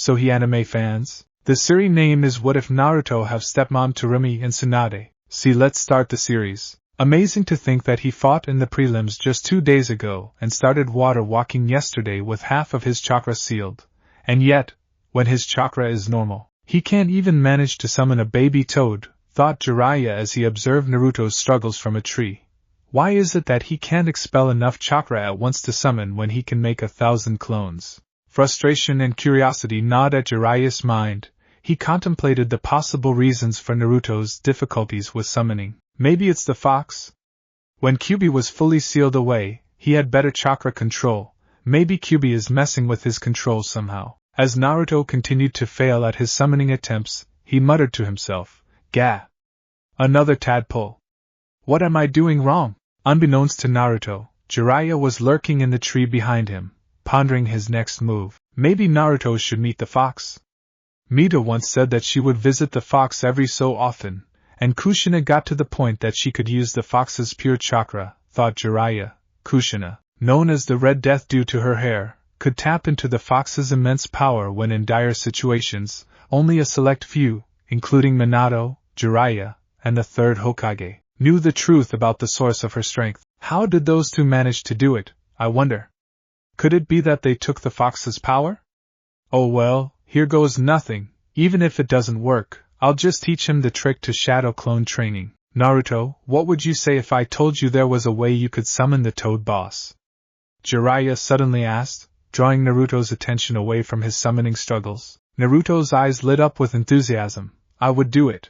So he anime fans? The series name is What If Naruto Have Stepmom Terumi and Tsunade. See, let's start the series. Amazing to think that he fought in the prelims just 2 days ago and started water walking yesterday with half of his chakra sealed. And yet, when his chakra is normal, he can't even manage to summon a baby toad, thought Jiraiya as he observed Naruto's struggles from a tree. Why is it that he can't expel enough chakra at once to summon when he can make 1,000 clones? Frustration and curiosity gnawed at Jiraiya's mind. He contemplated the possible reasons for Naruto's difficulties with summoning. Maybe it's the fox? When Kyuubi was fully sealed away, he had better chakra control. Maybe Kyuubi is messing with his control somehow. As Naruto continued to fail at his summoning attempts, he muttered to himself, "Gah! Another tadpole. What am I doing wrong?" Unbeknownst to Naruto, Jiraiya was lurking in the tree behind him, pondering his next move. Maybe Naruto should meet the fox. Mita once said that she would visit the fox every so often, and Kushina got to the point that she could use the fox's pure chakra, thought Jiraiya. Kushina, known as the Red Death due to her hair, could tap into the fox's immense power when in dire situations. Only a select few, including Minato, Jiraiya, and the third Hokage, knew the truth about the source of her strength. How did those two manage to do it, I wonder? Could it be that they took the fox's power? Oh well, here goes nothing. Even if it doesn't work, I'll just teach him the trick to shadow clone training. Naruto, what would you say if I told you there was a way you could summon the Toad Boss? Jiraiya suddenly asked, drawing Naruto's attention away from his summoning struggles. Naruto's eyes lit up with enthusiasm. I would do it.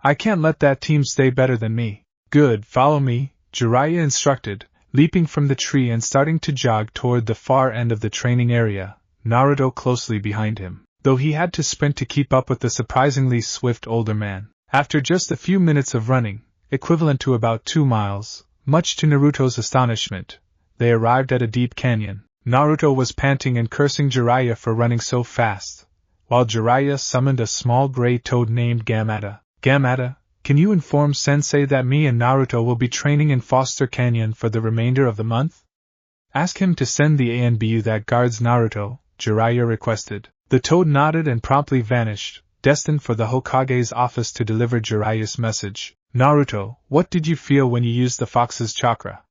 I can't let that team stay better than me. Good, follow me, Jiraiya instructed, leaping from the tree and starting to jog toward the far end of the training area, Naruto closely behind him, though he had to sprint to keep up with the surprisingly swift older man. After just a few minutes of running, equivalent to about 2 miles, much to Naruto's astonishment, they arrived at a deep canyon. Naruto was panting and cursing Jiraiya for running so fast, while Jiraiya summoned a small gray toad named Gamata. Gamata, can you inform Sensei that me and Naruto will be training in Foster Canyon for the remainder of the month? Ask him to send the ANBU that guards Naruto, Jiraiya requested. The toad nodded and promptly vanished, destined for the Hokage's office to deliver Jiraiya's message. Naruto, what did you feel when you used the fox's chakra?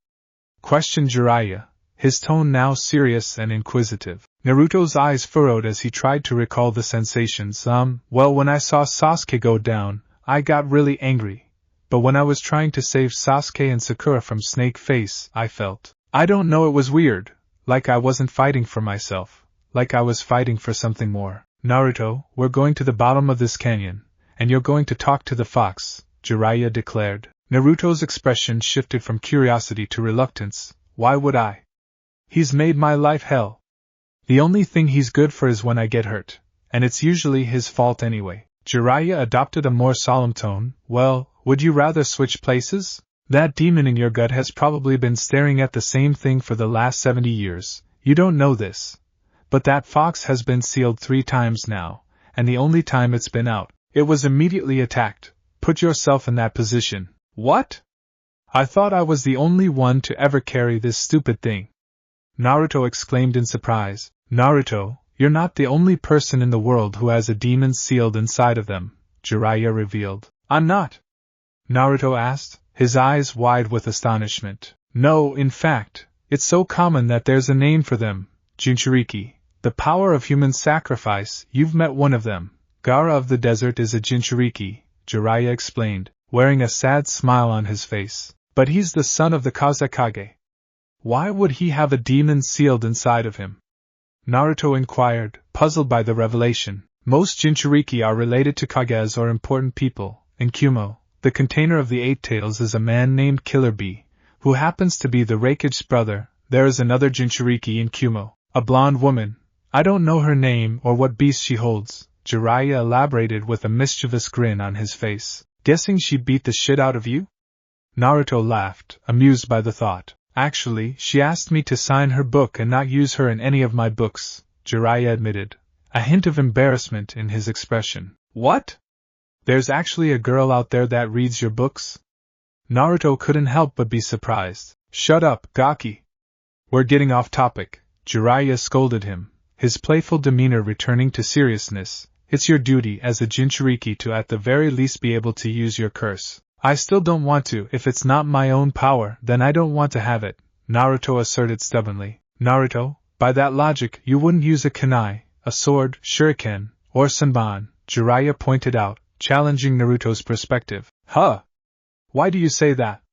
Questioned Jiraiya, his tone now serious and inquisitive. Naruto's eyes furrowed as he tried to recall the sensations. Well, when I saw Sasuke go down, I got really angry. But when I was trying to save Sasuke and Sakura from Snake Face, I felt, I don't know, it was weird, like I wasn't fighting for myself, like I was fighting for something more. Naruto, we're going to the bottom of this canyon, and you're going to talk to the fox, Jiraiya declared. Naruto's expression shifted from curiosity to reluctance. Why would I? He's made my life hell. The only thing he's good for is when I get hurt, and it's usually his fault anyway. Jiraiya adopted a more solemn tone. Well, would you rather switch places? That demon in your gut has probably been staring at the same thing for the last 70 years. You don't know this. But that fox has been sealed 3 times now, and the only time it's been out, it was immediately attacked. Put yourself in that position. What? I thought I was the only one to ever carry this stupid thing. Naruto exclaimed in surprise. Naruto, you're not the only person in the world who has a demon sealed inside of them, Jiraiya revealed. I'm not? Naruto asked, his eyes wide with astonishment. No, in fact, it's so common that there's a name for them, Jinchuriki, the power of human sacrifice. You've met one of them. Gaara of the desert is a Jinchuriki, Jiraiya explained, wearing a sad smile on his face. But he's the son of the Kazekage. Why would he have a demon sealed inside of him? Naruto inquired, puzzled by the revelation. Most Jinchuriki are related to Kages or important people. In Kumo, the container of the 8 tails is a man named Killer Bee, who happens to be the Raikage's brother. There is another Jinchuriki in Kumo, a blonde woman. I don't know her name or what beast she holds, Jiraiya elaborated with a mischievous grin on his face. Guessing she beat the shit out of you? Naruto laughed, amused by the thought. Actually, she asked me to sign her book and not use her in any of my books, Jiraiya admitted, a hint of embarrassment in his expression. What? There's actually a girl out there that reads your books? Naruto couldn't help but be surprised. Shut up, Gaki. We're getting off topic, Jiraiya scolded him, his playful demeanor returning to seriousness. It's your duty as a Jinchuriki to at the very least be able to use your curse. I still don't want to. If it's not my own power, then I don't want to have it, Naruto asserted stubbornly. Naruto, by that logic, you wouldn't use a kunai, a sword, shuriken, or senbon, Jiraiya pointed out, challenging Naruto's perspective. Huh? Why do you say that?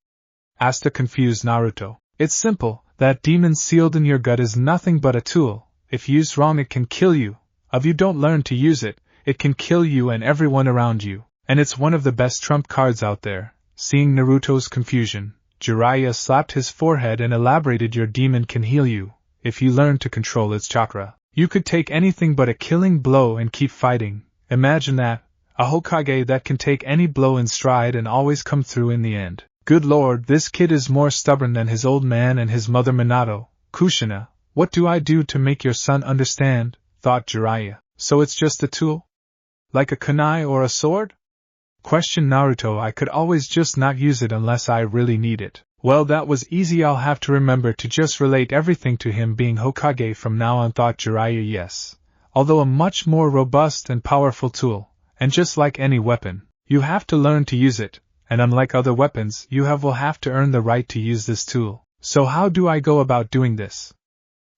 Asked a confused Naruto. It's simple, that demon sealed in your gut is nothing but a tool. If used wrong it can kill you. If you don't learn to use it, it can kill you and everyone around you. And it's one of the best trump cards out there. Seeing Naruto's confusion, Jiraiya slapped his forehead and elaborated, your demon can heal you. If you learn to control its chakra, you could take anything but a killing blow and keep fighting. Imagine that, a Hokage that can take any blow in stride and always come through in the end. Good lord, this kid is more stubborn than his old man and his mother Minato. Kushina, what do I do to make your son understand? Thought Jiraiya. So it's just a tool? Like a kunai or a sword? Questioned Naruto. I could always just not use it unless I really need it. Well, that was easy. I'll have to remember to just relate everything to him being Hokage from now on, thought Jiraiya. Yes. Although a much more robust and powerful tool, and just like any weapon, you have to learn to use it, and unlike other weapons, you will have to earn the right to use this tool. So how do I go about doing this?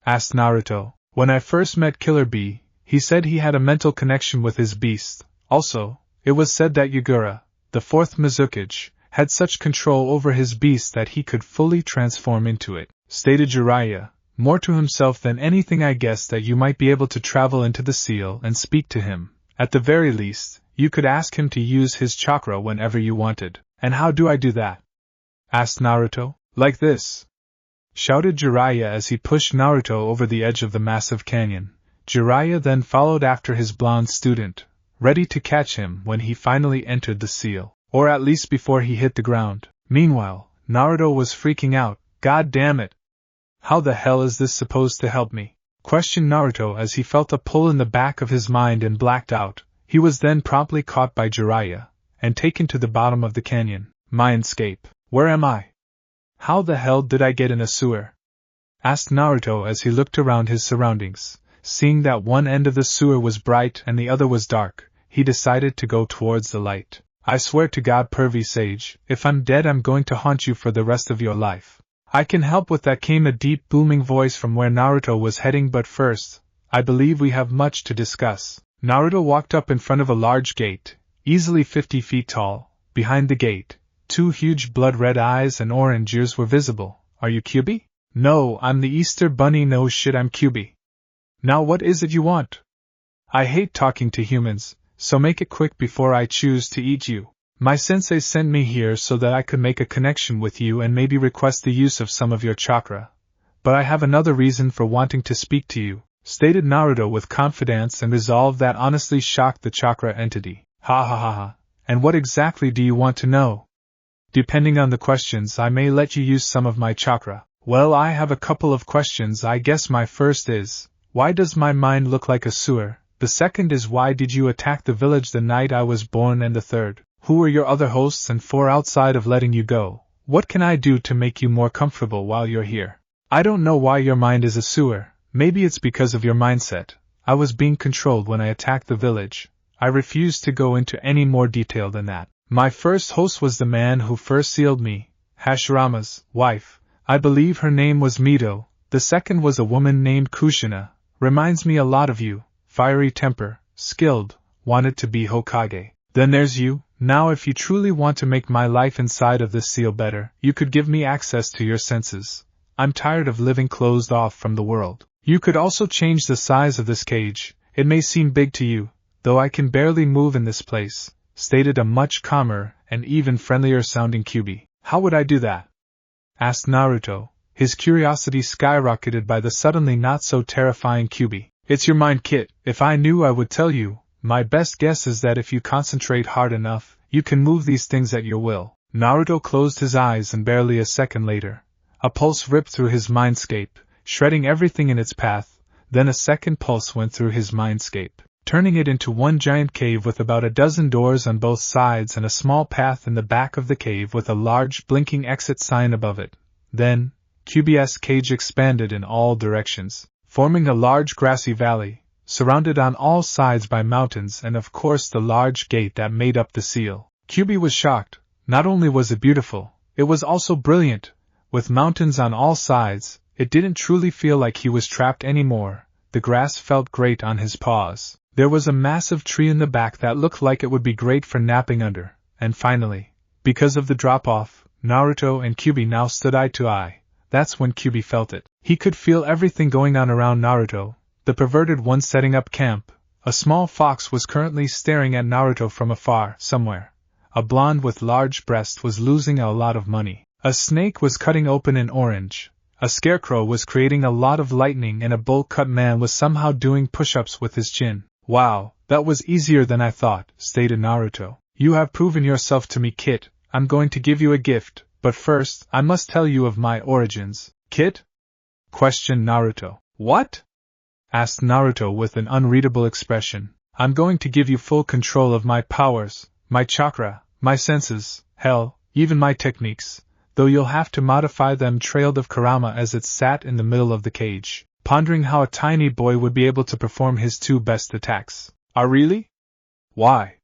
Asked Naruto. When I first met Killer Bee, he said he had a mental connection with his beast. Also, it was said that Yagura, the fourth Mizukage, had such control over his beast that he could fully transform into it, stated Jiraiya, more to himself than anything. I guess that you might be able to travel into the seal and speak to him. At the very least, you could ask him to use his chakra whenever you wanted. And how do I do that? Asked Naruto. Like this, shouted Jiraiya as he pushed Naruto over the edge of the massive canyon. Jiraiya then followed after his blonde student, ready to catch him when he finally entered the seal, or at least before he hit the ground. Meanwhile, Naruto was freaking out. God damn it! How the hell is this supposed to help me? Questioned Naruto as he felt a pull in the back of his mind and blacked out. He was then promptly caught by Jiraiya and taken to the bottom of the canyon. Mindscape. Where am I? How the hell did I get in a sewer? Asked Naruto as he looked around his surroundings. Seeing that one end of the sewer was bright and the other was dark, he decided to go towards the light. I swear to God, pervy sage, if I'm dead I'm going to haunt you for the rest of your life. I can help with that, came a deep booming voice from where Naruto was heading, but first, I believe we have much to discuss. Naruto walked up in front of a large gate, easily 50 feet tall. Behind the gate, two huge blood-red eyes and orange ears were visible. Are you Kyubi? No, I'm the Easter Bunny. No shit, I'm Kyubi. Now what is it you want? I hate talking to humans, so make it quick before I choose to eat you. My sensei sent me here so that I could make a connection with you and maybe request the use of some of your chakra. But I have another reason for wanting to speak to you, stated Naruto with confidence and resolve that honestly shocked the chakra entity. Ha ha ha ha. And what exactly do you want to know? Depending on the questions, I may let you use some of my chakra. Well, I have a couple of questions. I guess my first is, why does my mind look like a sewer? The second is, why did you attack the village the night I was born? And the third, who were your other hosts? And four, outside of letting you go, what can I do to make you more comfortable while you're here? I don't know why your mind is a sewer. Maybe it's because of your mindset. I was being controlled when I attacked the village. I refuse to go into any more detail than that. My first host was the man who first sealed me, Hashirama's wife. I believe her name was Mito. The second was a woman named Kushina. Reminds me a lot of you. Fiery temper, skilled, wanted to be Hokage. Then there's you. Now if you truly want to make my life inside of this seal better, you could give me access to your senses. I'm tired of living closed off from the world. You could also change the size of this cage. It may seem big to you, though I can barely move in this place, stated a much calmer and even friendlier sounding Kyubi. How would I do that? Asked Naruto, his curiosity skyrocketed by the suddenly not so terrifying Kyubi. It's your mind, kid. If I knew I would tell you. My best guess is that if you concentrate hard enough, you can move these things at your will. Naruto closed his eyes and barely a second later, a pulse ripped through his mindscape, shredding everything in its path. Then a second pulse went through his mindscape, turning it into one giant cave with about a dozen doors on both sides and a small path in the back of the cave with a large blinking exit sign above it. Then, Kyubi's cage expanded in all directions, forming a large grassy valley, surrounded on all sides by mountains and of course the large gate that made up the seal. Kyubi was shocked. Not only was it beautiful, it was also brilliant. With mountains on all sides, it didn't truly feel like he was trapped anymore. The grass felt great on his paws. There was a massive tree in the back that looked like it would be great for napping under. And finally, because of the drop-off, Naruto and Kyubi now stood eye to eye. That's when Kyubi felt it. He could feel everything going on around Naruto, the perverted one setting up camp. A small fox was currently staring at Naruto from afar, somewhere. A blonde with large breasts was losing a lot of money. A snake was cutting open an orange. A scarecrow was creating a lot of lightning and a bowl-cut man was somehow doing push-ups with his chin. Wow, that was easier than I thought, stated Naruto. You have proven yourself to me, Kit. I'm going to give you a gift, but first, I must tell you of my origins. Kit? Questioned Naruto. What? Asked Naruto with an unreadable expression. I'm going to give you full control of my powers, my chakra, my senses, hell, even my techniques, though you'll have to modify them, trailed of Kurama as it sat in the middle of the cage, pondering how a tiny boy would be able to perform his two best attacks. Really? Why?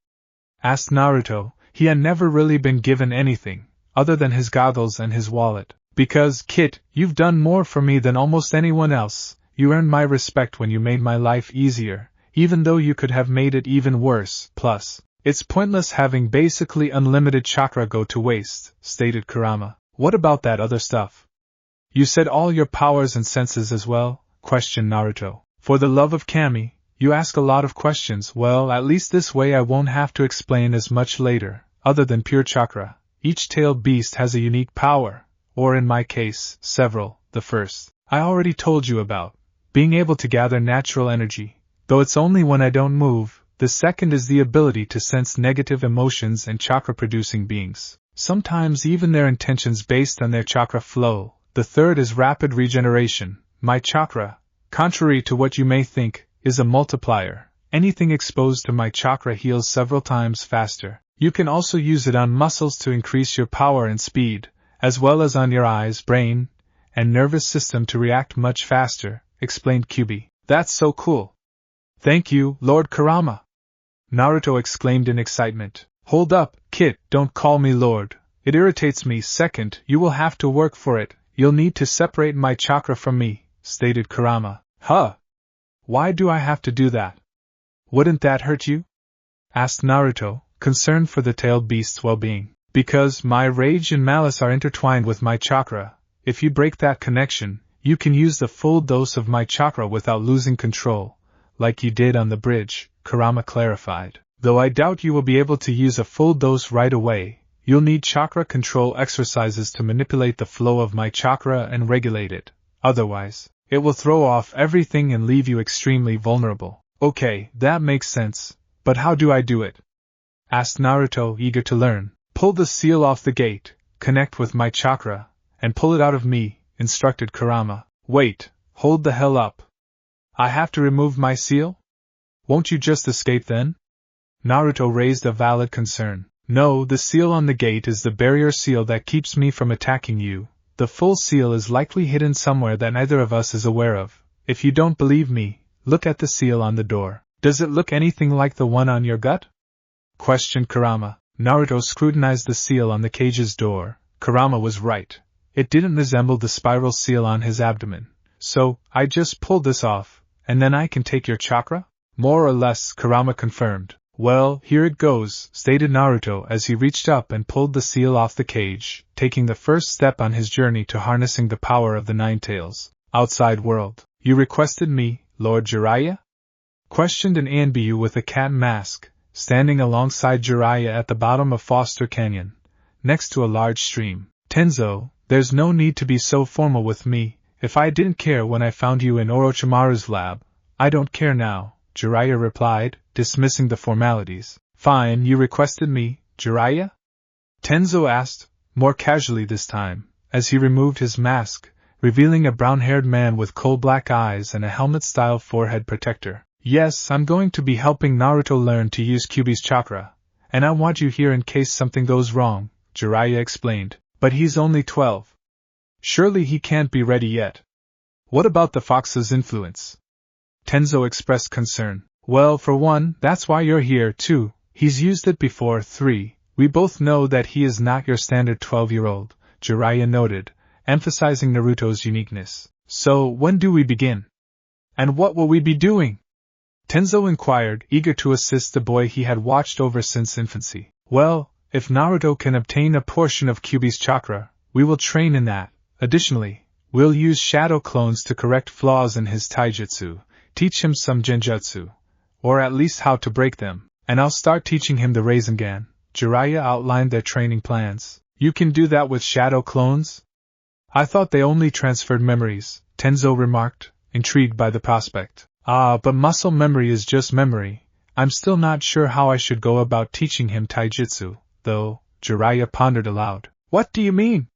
Asked Naruto. He had never really been given anything, other than his goggles and his wallet. Because, Kit, you've done more for me than almost anyone else. You earned my respect when you made my life easier, even though you could have made it even worse. Plus, it's pointless having basically unlimited chakra go to waste, stated Kurama. What about that other stuff? You said all your powers and senses as well? Questioned Naruto. For the love of Kami, you ask a lot of questions. Well, at least this way I won't have to explain as much later. Other than pure chakra, each tailed beast has a unique power, or in my case, several. The first, I already told you about, being able to gather natural energy, though it's only when I don't move. The second is the ability to sense negative emotions and chakra-producing beings, sometimes even their intentions based on their chakra flow. The third is rapid regeneration. My chakra, contrary to what you may think, is a multiplier. Anything exposed to my chakra heals several times faster. You can also use it on muscles to increase your power and speed, as well as on your eyes, brain, and nervous system to react much faster, explained Kyubi. That's so cool. Thank you, Lord Kurama. Naruto exclaimed in excitement. Hold up, Kit, don't call me Lord. It irritates me. Second, you will have to work for it. You'll need to separate my chakra from me, stated Kurama. Huh? Why do I have to do that? Wouldn't that hurt you? Asked Naruto, concerned for the tailed beast's well-being. Because my rage and malice are intertwined with my chakra. If you break that connection, you can use the full dose of my chakra without losing control, like you did on the bridge, Kurama clarified. Though I doubt you will be able to use a full dose right away, you'll need chakra control exercises to manipulate the flow of my chakra and regulate it. Otherwise, it will throw off everything and leave you extremely vulnerable. Okay, that makes sense, but how do I do it? Asked Naruto, eager to learn. Pull the seal off the gate, connect with my chakra, and pull it out of me, instructed Kurama. Wait, hold the hell up. I have to remove my seal? Won't you just escape then? Naruto raised a valid concern. No, the seal on the gate is the barrier seal that keeps me from attacking you. The full seal is likely hidden somewhere that neither of us is aware of. If you don't believe me, look at the seal on the door. Does it look anything like the one on your gut? Questioned Kurama. Naruto scrutinized the seal on the cage's door. Kurama was right. It didn't resemble the spiral seal on his abdomen. So, I just pulled this off, and then I can take your chakra? More or less, Kurama confirmed. Well, here it goes, stated Naruto as he reached up and pulled the seal off the cage, taking the first step on his journey to harnessing the power of the Nine Tails. Outside world. You requested me, Lord Jiraiya? Questioned an Anbu with a cat mask, standing alongside Jiraiya at the bottom of Foster Canyon, next to a large stream. Tenzo, there's no need to be so formal with me. If I didn't care when I found you in Orochimaru's lab, I don't care now, Jiraiya replied, dismissing the formalities. Fine, you requested me, Jiraiya? Tenzo asked, more casually this time, as he removed his mask, revealing a brown-haired man with coal-black eyes and a helmet-style forehead protector. Yes, I'm going to be helping Naruto learn to use Kyubi's chakra, and I want you here in case something goes wrong, Jiraiya explained. But he's only 12. Surely he can't be ready yet. What about the fox's influence? Tenzo expressed concern. Well, for one, that's why you're here, too. He's used it before. 3. We both know that he is not your standard 12-year-old, Jiraiya noted, emphasizing Naruto's uniqueness. So, when do we begin? And what will we be doing? Tenzo inquired, eager to assist the boy he had watched over since infancy. Well, if Naruto can obtain a portion of Kyuubi's chakra, we will train in that. Additionally, we'll use shadow clones to correct flaws in his taijutsu, teach him some genjutsu, or at least how to break them, and I'll start teaching him the Rasengan. Jiraiya outlined their training plans. You can do that with shadow clones? I thought they only transferred memories, Tenzo remarked, intrigued by the prospect. But muscle memory is just memory. I'm still not sure how I should go about teaching him taijutsu, though, Jiraiya pondered aloud. What do you mean?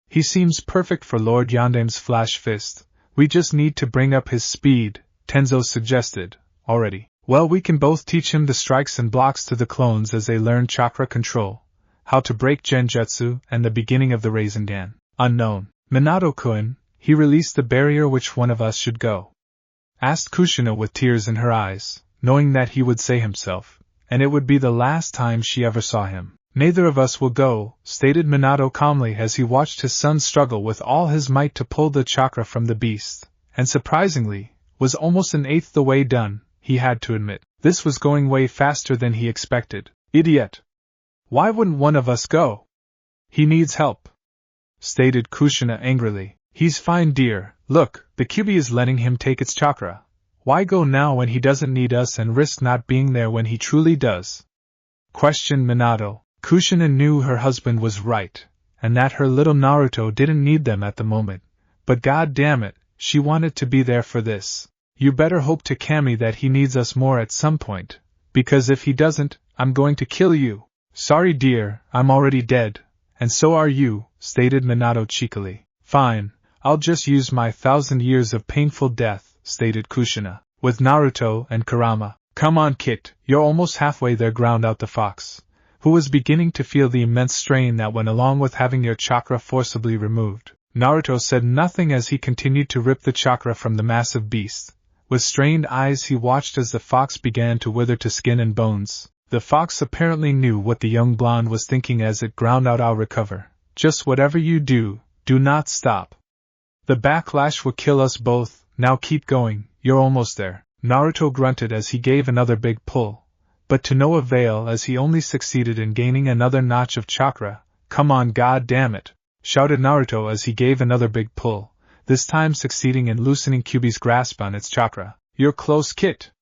He seems perfect for Lord Yondame's flash fist. We just need to bring up his speed, Tenzo suggested. Already. Well, we can both teach him the strikes and blocks to the clones as they learn chakra control, how to break genjutsu, and the beginning of the Rasengan. Unknown. Minato-kun, he released the barrier. Which one of us should go? Asked Kushina with tears in her eyes, knowing that he would say himself, and it would be the last time she ever saw him. Neither of us will go, stated Minato calmly as he watched his son struggle with all his might to pull the chakra from the beast, and surprisingly, was almost an eighth the way done, he had to admit. This was going way faster than he expected. Idiot! Why wouldn't one of us go? He needs help, stated Kushina angrily. He's fine, dear. Look, the Kyuubi is letting him take its chakra. Why go now when he doesn't need us and risk not being there when he truly does? Questioned Minato. Kushina knew her husband was right, and that her little Naruto didn't need them at the moment. But god damn it, she wanted to be there for this. You better hope to Kami that he needs us more at some point, because if he doesn't, I'm going to kill you. Sorry dear, I'm already dead, and so are you, stated Minato cheekily. Fine. I'll just use my 1,000 years of painful death, stated Kushina, with Naruto and Kurama. Come on, Kit, you're almost halfway there, ground out the fox, who was beginning to feel the immense strain that went along with having your chakra forcibly removed. Naruto said nothing as he continued to rip the chakra from the massive beast. With strained eyes he watched as the fox began to wither to skin and bones. The fox apparently knew what the young blonde was thinking as it ground out, I'll recover. Just whatever you do, do not stop. The backlash will kill us both. Now keep going, you're almost there. Naruto grunted as he gave another big pull, but to no avail as he only succeeded in gaining another notch of chakra. Come on, god damn it, shouted Naruto as he gave another big pull, this time succeeding in loosening Kyuubi's grasp on its chakra. You're close, Kit.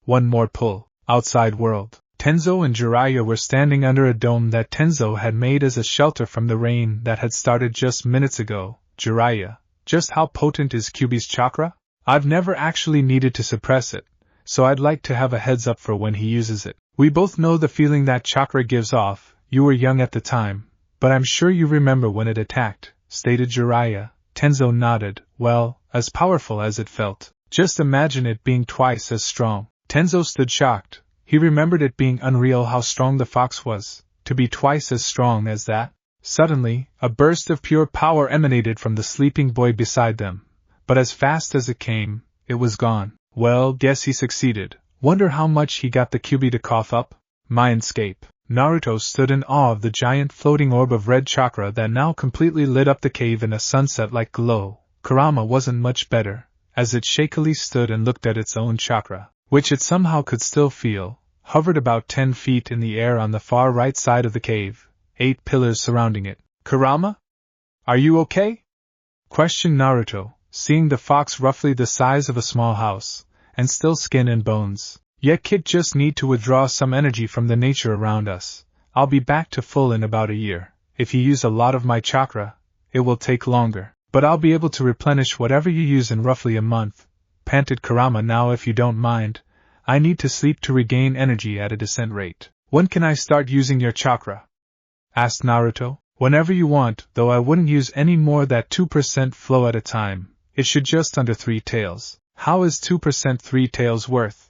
One more pull. Outside world. Tenzo and Jiraiya were standing under a dome that Tenzo had made as a shelter from the rain that had started just minutes ago. Jiraiya, just how potent is Kyuubi's chakra? I've never actually needed to suppress it, so I'd like to have a heads up for when he uses it. We both know the feeling that chakra gives off. You were young at the time, but I'm sure you remember when it attacked, stated Jiraiya. Tenzo nodded. Well, as powerful as it felt. Just imagine it being twice as strong. Tenzo stood shocked. He remembered it being unreal how strong the fox was. To be twice as strong as that? Suddenly, a burst of pure power emanated from the sleeping boy beside them. But as fast as it came, it was gone. Well, guess he succeeded. Wonder how much he got the Kyuubi to cough up? Mindscape. Naruto stood in awe of the giant floating orb of red chakra that now completely lit up the cave in a sunset-like glow. Kurama wasn't much better, as it shakily stood and looked at its own chakra, which it somehow could still feel, hovered about 10 feet in the air on the far right side of the cave. 8 pillars surrounding it. Kurama? Are you okay? Questioned Naruto, seeing the fox roughly the size of a small house, and still skin and bones. Yet Kit just need to withdraw some energy from the nature around us. I'll be back to full in about a year. If you use a lot of my chakra, it will take longer, but I'll be able to replenish whatever you use in roughly a month, panted Kurama. Now if you don't mind, I need to sleep to regain energy at a decent rate. When can I start using your chakra? Asked Naruto. Whenever you want, though I wouldn't use any more than 2% flow at a time. It should just under 3 tails. How is 2% 3 tails worth?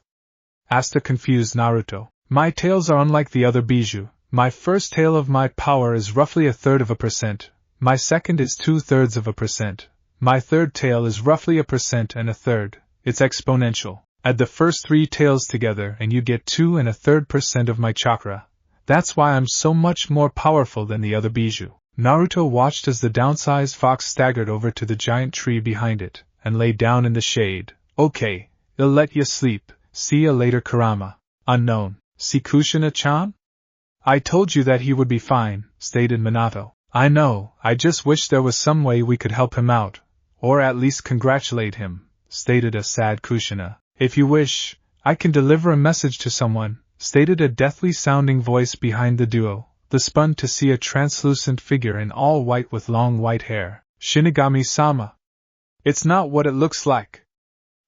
Asked a confused Naruto. My tails are unlike the other bijou. My first tail of my power is roughly 1/3%. My second is 2/3%. My third tail is roughly 1% and a third. It's exponential. Add the first 3 tails together and you get 2 and a third % of my chakra. That's why I'm so much more powerful than the other bijou. Naruto watched as the downsized fox staggered over to the giant tree behind it, and lay down in the shade. Okay, I'll let ya sleep. See ya later, Kurama. Unknown. See Kushina-chan? I told you that he would be fine, stated Minato. I know, I just wish there was some way we could help him out, or at least congratulate him, stated a sad Kushina. If you wish, I can deliver a message to someone, stated a deathly-sounding voice behind the duo. The spun to see a translucent figure in all white with long white hair. Shinigami-sama. It's not what it looks like,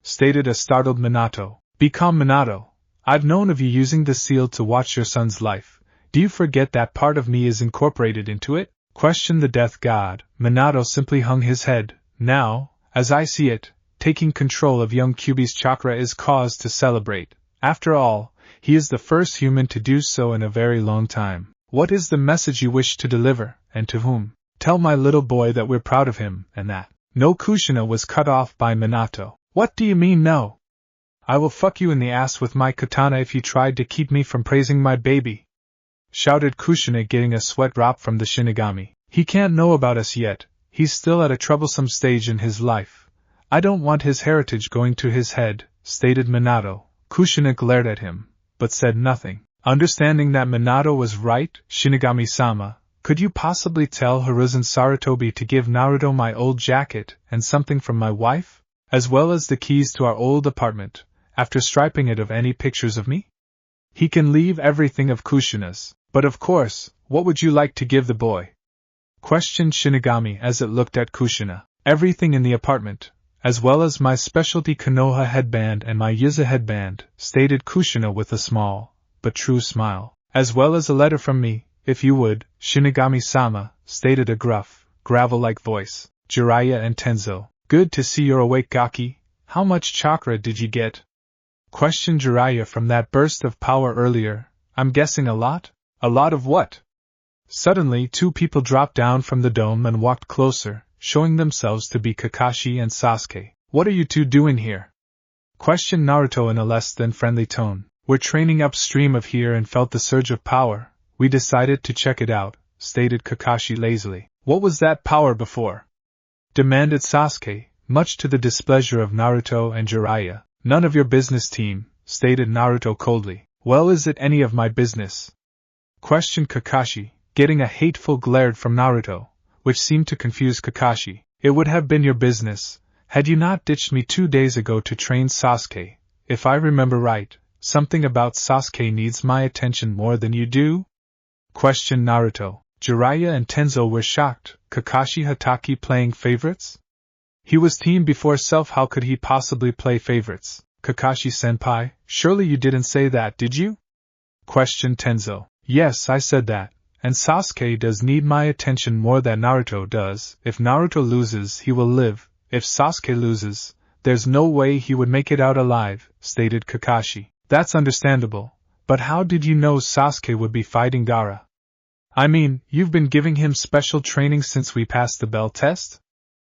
stated a startled Minato. Be calm, Minato. I've known of you using the seal to watch your son's life. Do you forget that part of me is incorporated into it? Questioned the death god. Minato simply hung his head. Now, as I see it, taking control of young Kyuubi's chakra is cause to celebrate. After all, he is the first human to do so in a very long time. What is the message you wish to deliver, and to whom? Tell my little boy that we're proud of him, and that. No, Kushina was cut off by Minato. What do you mean no? I will fuck you in the ass with my katana if you tried to keep me from praising my baby, shouted Kushina, getting a sweat drop from the Shinigami. He can't know about us yet, he's still at a troublesome stage in his life. I don't want his heritage going to his head, stated Minato. Kushina glared at him, but said nothing. Understanding that Minato was right, Shinigami-sama, could you possibly tell Hiruzen Sarutobi to give Naruto my old jacket and something from my wife, as well as the keys to our old apartment, after striping it of any pictures of me? He can leave everything of Kushina's, but of course, what would you like to give the boy? Questioned Shinigami as it looked at Kushina. Everything in the apartment, as well as my specialty Konoha headband and my Yiza headband, stated Kushina with a small, but true smile, as well as a letter from me, if you would, Shinigami-sama, stated a gruff, gravel-like voice. Jiraiya and Tenzo. Good to see you're awake, Gaki. How much chakra did you get? Questioned Jiraiya from that burst of power earlier. I'm guessing a lot? A lot of what? Suddenly 2 people dropped down from the dome and walked closer, showing themselves to be Kakashi and Sasuke. What are you 2 doing here? Questioned Naruto in a less than friendly tone. We're training upstream of here and felt the surge of power. We decided to check it out, stated Kakashi lazily. What was that power before? Demanded Sasuke, much to the displeasure of Naruto and Jiraiya. None of your business, team, stated Naruto coldly. Well, is it any of my business? Questioned Kakashi, getting a hateful glare from Naruto, which seemed to confuse Kakashi. It would have been your business, had you not ditched me 2 days ago to train Sasuke. If I remember right, something about Sasuke needs my attention more than you do? Questioned Naruto. Jiraiya and Tenzo were shocked. Kakashi Hatake playing favorites? He was team before self, how could he possibly play favorites? Kakashi-senpai, surely you didn't say that, did you? Questioned Tenzo. Yes, I said that, and Sasuke does need my attention more than Naruto does. If Naruto loses, he will live. If Sasuke loses, there's no way he would make it out alive, stated Kakashi. That's understandable, but how did you know Sasuke would be fighting Gaara? I mean, you've been giving him special training since we passed the bell test?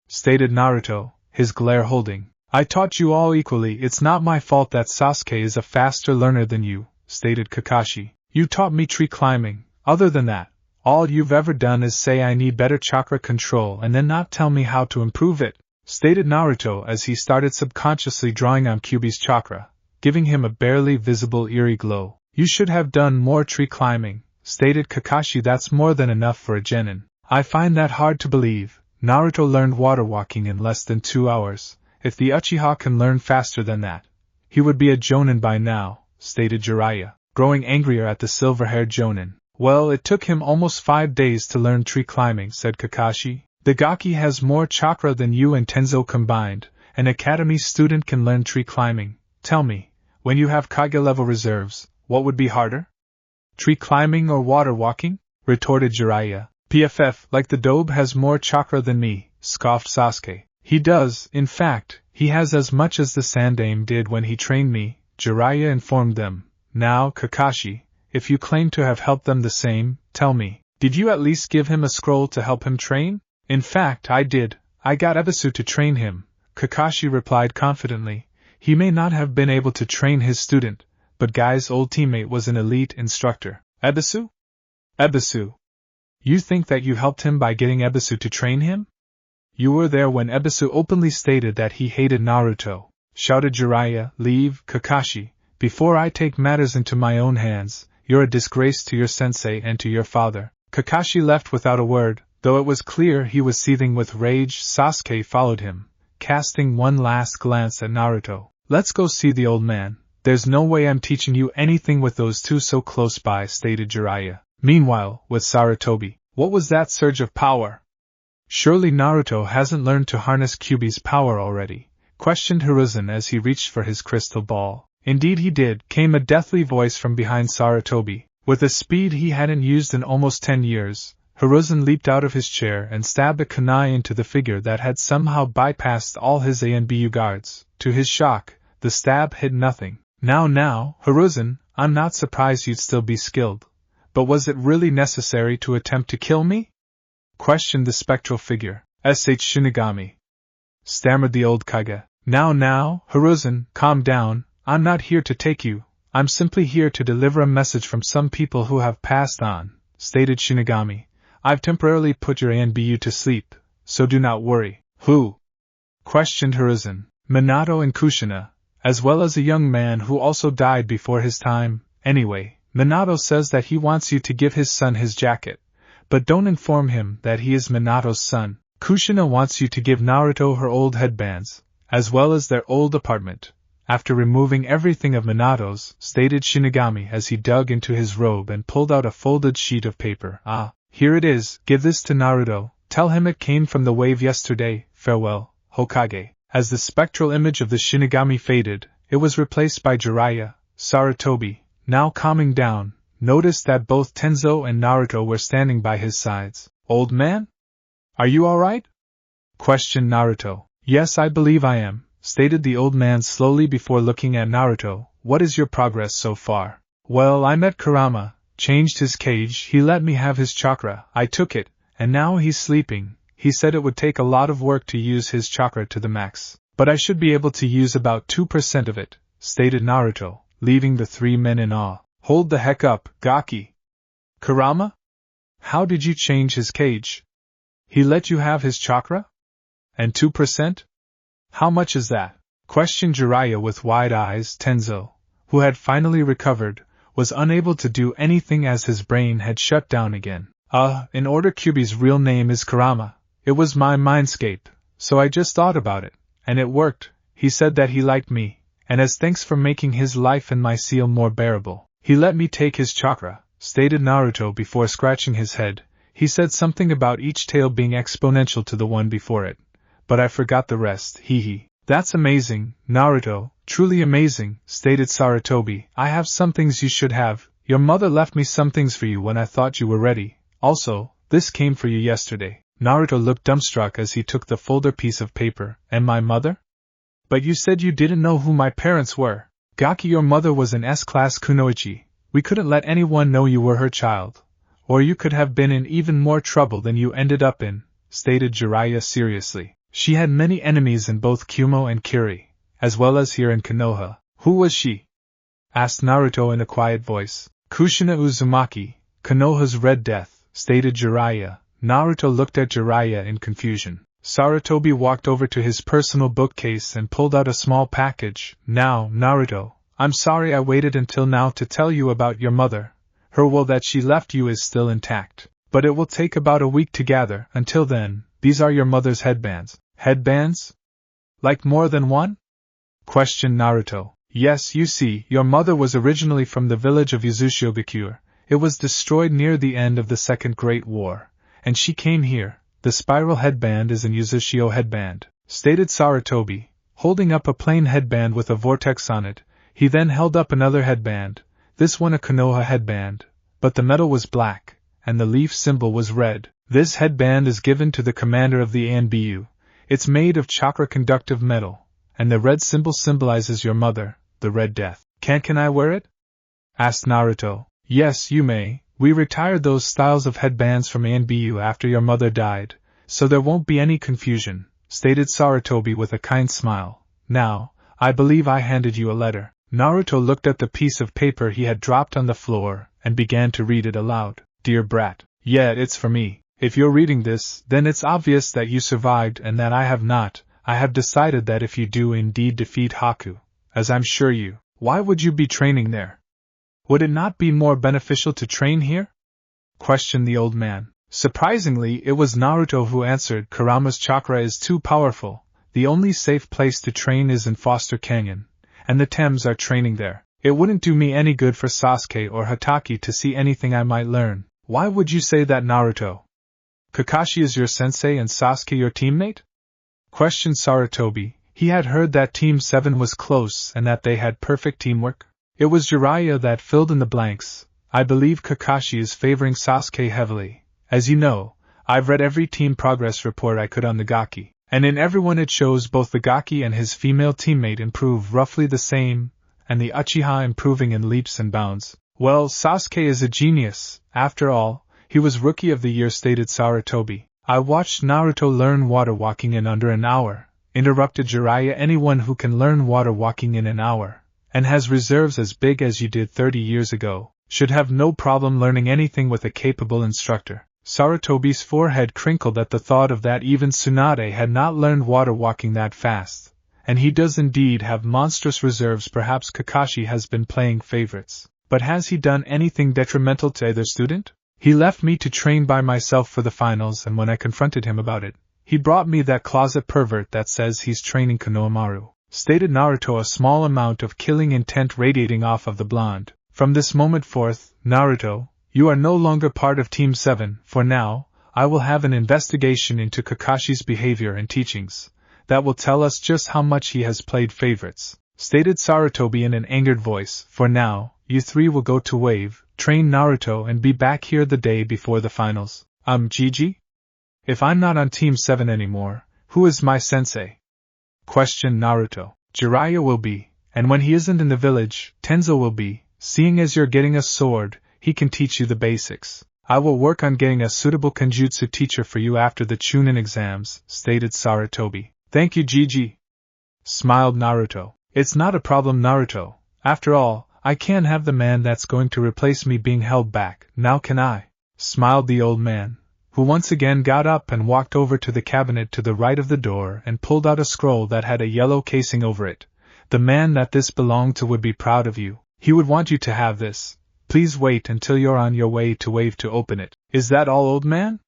Stated Naruto, his glare holding. I taught you all equally, it's not my fault that Sasuke is a faster learner than you, stated Kakashi. You taught me tree climbing. Other than that, all you've ever done is say I need better chakra control and then not tell me how to improve it, stated Naruto as he started subconsciously drawing on Kyuubi's chakra, giving him a barely visible eerie glow. You should have done more tree climbing, stated Kakashi. That's more than enough for a genin. I find that hard to believe. Naruto learned water walking in less than 2 hours. If the Uchiha can learn faster than that, he would be a jonin by now, stated Jiraiya, growing angrier at the silver-haired jonin. Well, it took him almost 5 days to learn tree climbing, said Kakashi. The Gaki has more chakra than you and Tenzo combined. An academy student can learn tree climbing. Tell me, when you have Kage-level reserves, what would be harder? Tree climbing or water walking? Retorted Jiraiya. PFF, like the Dobe has more chakra than me, scoffed Sasuke. He does, in fact, he has as much as the Sandaime did when he trained me, Jiraiya informed them. Now, Kakashi, if you claim to have helped them the same, tell me, did you at least give him a scroll to help him train? In fact, I did. I got Ebisu to train him, Kakashi replied confidently. He may not have been able to train his student, but Guy's old teammate was an elite instructor. Ebisu? Ebisu. You think that you helped him by getting Ebisu to train him? You were there when Ebisu openly stated that he hated Naruto, shouted Jiraiya. Leave, Kakashi, before I take matters into my own hands. You're a disgrace to your sensei and to your father. Kakashi left without a word, though it was clear he was seething with rage. Sasuke followed him, casting one last glance at Naruto. Let's go see the old man. There's no way I'm teaching you anything with those two so close by, stated Jiraiya. Meanwhile, with Sarutobi, what was that surge of power? Surely Naruto hasn't learned to harness Kyuubi's power already, questioned Hiruzen as he reached for his crystal ball. Indeed he did, came a deathly voice from behind Sarutobi. With a speed he hadn't used in almost 10 years, Hiruzen leaped out of his chair and stabbed a kunai into the figure that had somehow bypassed all his ANBU guards. To his shock, the stab hit nothing. Now, Hiruzen, I'm not surprised you'd still be skilled. But was it really necessary to attempt to kill me? Questioned the spectral figure. Shinigami. Stammered the old Kage. Now, Hiruzen, calm down. I'm not here to take you. I'm simply here to deliver a message from some people who have passed on, stated Shinigami. I've temporarily put your ANBU to sleep, so do not worry. Who? Questioned Hiruzen. Minato and Kushina, as well as a young man who also died before his time. Anyway, Minato says that he wants you to give his son his jacket, but don't inform him that he is Minato's son. Kushina wants you to give Naruto her old headbands, as well as their old apartment. After removing everything of Minato's, stated Shinigami as he dug into his robe and pulled out a folded sheet of paper. Ah, here it is, give this to Naruto, tell him it came from the wave yesterday, farewell, Hokage. As the spectral image of the Shinigami faded, it was replaced by Jiraiya. Sarutobi, now calming down, noticed that both Tenzo and Naruto were standing by his sides. Old man? Are you alright? Questioned Naruto. Yes, I believe I am, stated the old man slowly before looking at Naruto. What is your progress so far? Well, I met Kurama, changed his cage, he let me have his chakra, I took it, and now he's sleeping. He said it would take a lot of work to use his chakra to the max, but I should be able to use about 2% of it, stated Naruto, leaving the three men in awe. Hold the heck up, Gaki. Kurama? How did you change his cage? He let you have his chakra? And 2%? How much is that? Questioned Jiraiya with wide eyes. Tenzo, who had finally recovered, was unable to do anything as his brain had shut down again. In order Kyuubi's real name is Kurama. It was my mindscape, so I just thought about it, and it worked. He said that he liked me, and as thanks for making his life and my seal more bearable, he let me take his chakra, stated Naruto before scratching his head. He said something about each tail being exponential to the one before it, but I forgot the rest, hee. That's amazing, Naruto, truly amazing, stated Sarutobi. I have some things you should have. Your mother left me some things for you when I thought you were ready. Also, this came for you yesterday. Naruto looked dumbstruck as he took the folder piece of paper. And my mother? But you said you didn't know who my parents were. Gaki, your mother was an S-class kunoichi. We couldn't let anyone know you were her child. Or you could have been in even more trouble than you ended up in, stated Jiraiya seriously. She had many enemies in both Kumo and Kiri, as well as here in Konoha. Who was she? Asked Naruto in a quiet voice. Kushina Uzumaki, Konoha's Red Death, stated Jiraiya. Naruto looked at Jiraiya in confusion. Sarutobi walked over to his personal bookcase and pulled out a small package. Now, Naruto, I'm sorry I waited until now to tell you about your mother. Her will that she left you is still intact, but it will take about a week to gather. Until then, these are your mother's headbands. Headbands? Like more than one? Questioned Naruto. Yes, you see, your mother was originally from the village of Uzushiogakure. It was destroyed near the end of the Second Great War, and she came here. The spiral headband is an Uzushio headband, stated Sarutobi, holding up a plain headband with a vortex on it. He then held up another headband, this one a Konoha headband, but the metal was black, and the leaf symbol was red. This headband is given to the commander of the ANBU. It's made of chakra-conductive metal, and the red symbol symbolizes your mother, the Red Death. Can I wear it? Asked Naruto. Yes, you may. We retired those styles of headbands from ANBU after your mother died, so there won't be any confusion, stated Sarutobi with a kind smile. Now, I believe I handed you a letter. Naruto looked at the piece of paper he had dropped on the floor and began to read it aloud. Dear brat. Yeah, it's for me. If you're reading this, then it's obvious that you survived and that I have not. I have decided that if you do indeed defeat Haku, as I'm sure you, why would you be training there? Would it not be more beneficial to train here? Questioned the old man. Surprisingly, it was Naruto who answered. Kurama's chakra is too powerful. The only safe place to train is in Foster Canyon, and the Tems are training there. It wouldn't do me any good for Sasuke or Hatake to see anything I might learn. Why would you say that, Naruto? Kakashi is your sensei and Sasuke your teammate? Questioned Sarutobi. He had heard that Team 7 was close and that they had perfect teamwork. It was Jiraiya that filled in the blanks. I believe Kakashi is favoring Sasuke heavily. As you know, I've read every team progress report I could on the Gaki, and in every one it shows both the Gaki and his female teammate improve roughly the same, and the Uchiha improving in leaps and bounds. Well, Sasuke is a genius, after all. He was Rookie of the Year, stated Sarutobi. I watched Naruto learn water walking in under an hour, interrupted Jiraiya. Anyone who can learn water walking in an hour, and has reserves as big as you did 30 years ago, should have no problem learning anything with a capable instructor. Sarutobi's forehead crinkled at the thought of that. Even Tsunade had not learned water walking that fast, and he does indeed have monstrous reserves. Perhaps Kakashi has been playing favorites, but has he done anything detrimental to either student? He left me to train by myself for the finals, and when I confronted him about it, he brought me that closet pervert that says he's training Konohamaru, stated Naruto, a small amount of killing intent radiating off of the blonde. From this moment forth, Naruto, you are no longer part of Team 7. For now, I will have an investigation into Kakashi's behavior and teachings. That will tell us just how much he has played favorites, stated Sarutobi in an angered voice. For now, you three will go to Wave, train Naruto, and be back here the day before the finals. Gigi? If I'm not on Team 7 anymore, who is my sensei? Questioned Naruto. Jiraiya will be, and when he isn't in the village, Tenzo will be. Seeing as you're getting a sword, he can teach you the basics. I will work on getting a suitable Kenjutsu teacher for you after the Chunin exams, stated Sarutobi. Thank you, Gigi, smiled Naruto. It's not a problem, Naruto. After all, I can't have the man that's going to replace me being held back, now can I? Smiled the old man, who once again got up and walked over to the cabinet to the right of the door and pulled out a scroll that had a yellow casing over it. The man that this belonged to would be proud of you. He would want you to have this. Please wait until you're on your way to Wave to open it. Is that all, old man?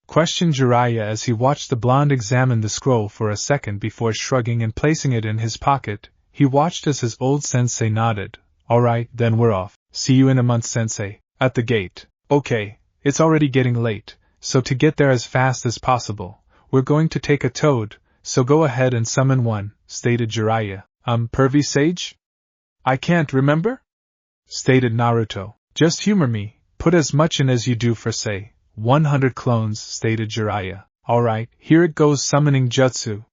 Questioned Jiraiya as he watched the blonde examine the scroll for a second before shrugging and placing it in his pocket. He watched as his old sensei nodded. Alright, then we're off. See you in a month, sensei. At the gate. Okay, it's already getting late, so to get there as fast as possible, we're going to take a toad, so go ahead and summon one, stated Jiraiya. Pervy sage? I can't remember? Stated Naruto. Just humor me, put as much in as you do for say 100 clones, stated Jiraiya. Alright, here it goes, summoning jutsu.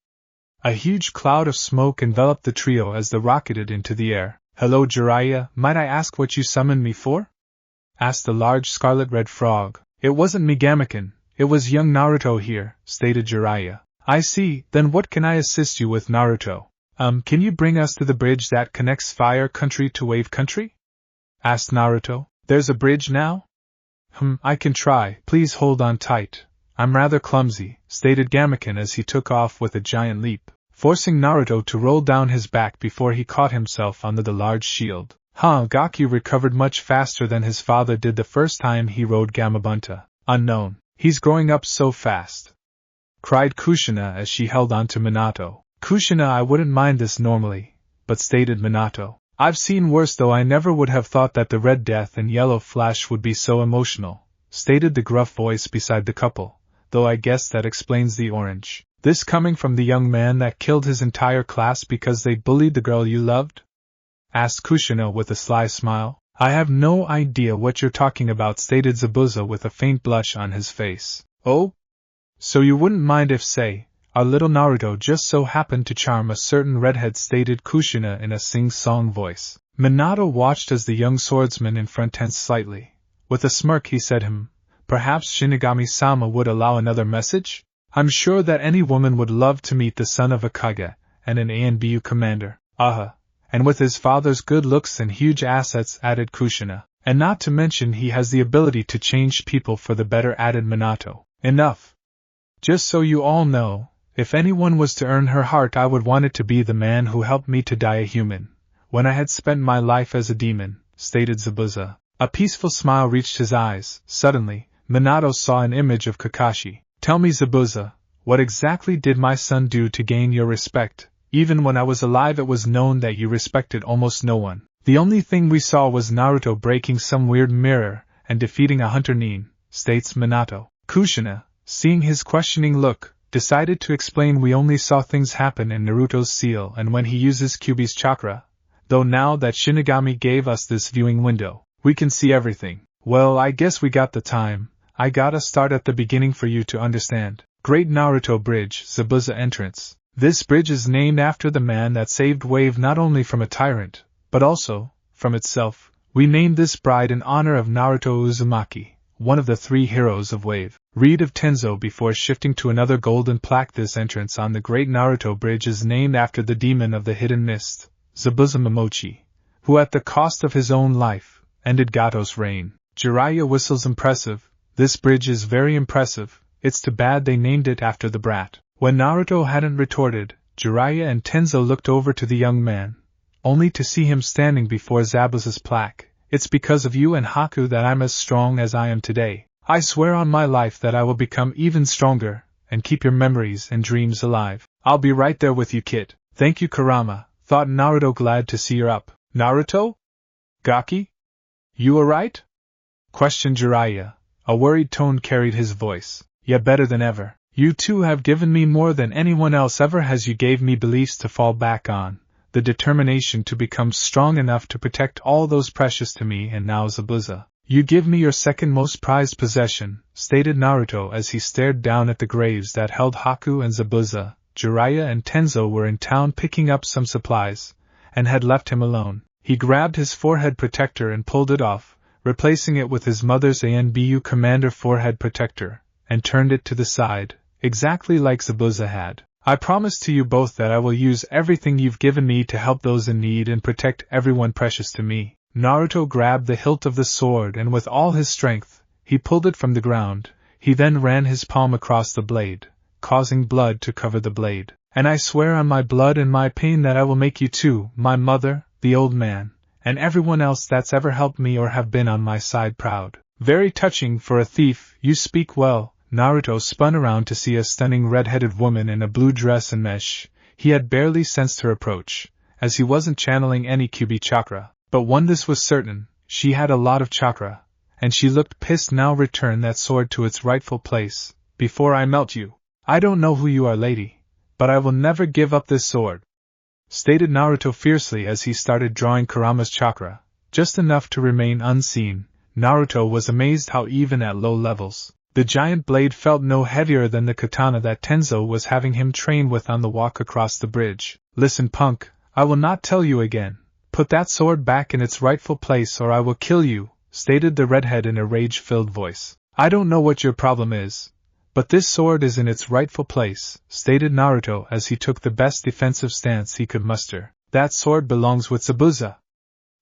A huge cloud of smoke enveloped the trio as they rocketed into the air. Hello, Jiraiya, might I ask what you summoned me for? Asked the large scarlet-red frog. It wasn't Megamiken, it was young Naruto here, stated Jiraiya. I see, then what can I assist you with, Naruto? Can you bring us to the bridge that connects Fire Country to Wave Country? Asked Naruto. There's a bridge now? I can try, please hold on tight. I'm rather clumsy, stated Gamaken as he took off with a giant leap, forcing Naruto to roll down his back before he caught himself under the large shield. Gaki recovered much faster than his father did the first time he rode Gamabunta. Unknown. He's growing up so fast, cried Kushina as she held on to Minato. Kushina, I wouldn't mind this normally, but stated Minato. I've seen worse, though I never would have thought that the Red Death and Yellow Flash would be so emotional, stated the gruff voice beside the couple, though I guess that explains the orange. This coming from the young man that killed his entire class because they bullied the girl you loved? Asked Kushina with a sly smile. I have no idea what you're talking about, stated Zabuza with a faint blush on his face. Oh? So you wouldn't mind if, say, our little Naruto just so happened to charm a certain redhead, stated Kushina in a sing-song voice. Minato watched as the young swordsman in front tensed slightly. With a smirk he said, perhaps Shinigami-sama would allow another message? I'm sure that any woman would love to meet the son of a Kage and an ANBU commander. And with his father's good looks and huge assets, added Kushina. And not to mention he has the ability to change people for the better, added Minato. Enough. Just so you all know, if anyone was to earn her heart, I would want it to be the man who helped me to die a human, when I had spent my life as a demon, stated Zabuza. A peaceful smile reached his eyes. Suddenly, Minato saw an image of Kakashi. Tell me, Zabuza, what exactly did my son do to gain your respect? Even when I was alive, it was known that you respected almost no one. The only thing we saw was Naruto breaking some weird mirror and defeating a hunter Nin, states Minato. Kushina, seeing his questioning look, decided to explain. We only saw things happen in Naruto's seal and when he uses Kyuubi's chakra, though now that Shinigami gave us this viewing window, we can see everything. Well, I guess we got the time. I gotta start at the beginning for you to understand. Great Naruto Bridge, Zabuza entrance. This bridge is named after the man that saved Wave not only from a tyrant, but also from itself. We named this bride in honor of Naruto Uzumaki, one of the 3 heroes of Wave. Read of Tenzo before shifting to another golden plaque. This entrance on the Great Naruto Bridge is named after the demon of the hidden mist, Zabuza Momochi, who at the cost of his own life, ended Gato's reign. Jiraiya whistles. Impressive. This bridge is very impressive. It's too bad they named it after the brat. When Naruto hadn't retorted, Jiraiya and Tenzo looked over to the young man, only to see him standing before Zabuza's plaque. It's because of you and Haku that I'm as strong as I am today. I swear on my life that I will become even stronger, and keep your memories and dreams alive. I'll be right there with you, kid. Thank you, Kurama, thought Naruto, glad to see you're up. Naruto? Gaki? You alright? Questioned Jiraiya. A worried tone carried his voice. Yeah, better than ever. You two have given me more than anyone else ever has. You gave me beliefs to fall back on, the determination to become strong enough to protect all those precious to me, and now Zabuza, you give me your second most prized possession, stated Naruto as he stared down at the graves that held Haku and Zabuza. Jiraiya and Tenzo were in town picking up some supplies, and had left him alone. He grabbed his forehead protector and pulled it off, replacing it with his mother's ANBU commander forehead protector, and turned it to the side, exactly like Zabuza had. I promise to you both that I will use everything you've given me to help those in need and protect everyone precious to me. Naruto grabbed the hilt of the sword and with all his strength, he pulled it from the ground. He then ran his palm across the blade, causing blood to cover the blade. And I swear on my blood and my pain that I will make you two, my mother, the old man, and everyone else that's ever helped me or have been on my side proud. Very touching for a thief. You speak well. Naruto spun around to see a stunning red-headed woman in a blue dress and mesh. He had barely sensed her approach, as he wasn't channeling any Kyuubi chakra. But one this was certain, she had a lot of chakra, and she looked pissed. Now return that sword to its rightful place, before I melt you. I don't know who you are, lady, but I will never give up this sword, stated Naruto fiercely as he started drawing Kurama's chakra, just enough to remain unseen. Naruto was amazed how even at low levels, the giant blade felt no heavier than the katana that Tenzo was having him train with on the walk across the bridge. Listen, punk, I will not tell you again. Put that sword back in its rightful place or I will kill you, stated the redhead in a rage-filled voice. I don't know what your problem is, but this sword is in its rightful place, stated Naruto as he took the best defensive stance he could muster. That sword belongs with Zabuza,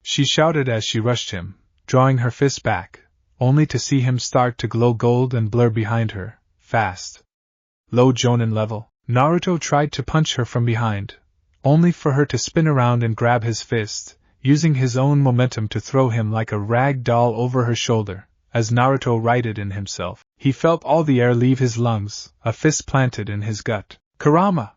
she shouted as she rushed him, drawing her fist back, only to see him start to glow gold and blur behind her, fast. Low Jonin level. Naruto tried to punch her from behind, only for her to spin around and grab his fist, using his own momentum to throw him like a rag doll over her shoulder. As Naruto righted in himself, he felt all the air leave his lungs, a fist planted in his gut. Kurama!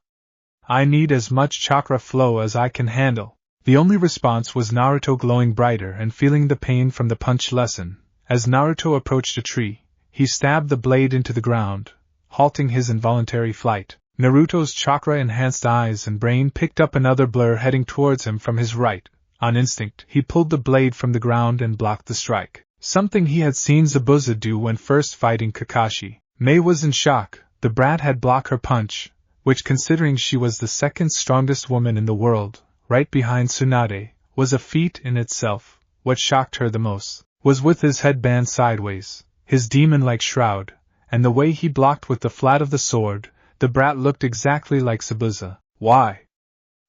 I need as much chakra flow as I can handle. The only response was Naruto glowing brighter and feeling the pain from the punch lessen. As Naruto approached a tree, he stabbed the blade into the ground, halting his involuntary flight. Naruto's chakra-enhanced eyes and brain picked up another blur heading towards him from his right. On instinct, he pulled the blade from the ground and blocked the strike, something he had seen Zabuza do when first fighting Kakashi. Mei was in shock. The brat had blocked her punch, which, considering she was the second strongest woman in the world, right behind Tsunade, was a feat in itself. What shocked her the most was with his headband sideways, his demon-like shroud, and the way he blocked with the flat of the sword, the brat looked exactly like Zabuza. Why?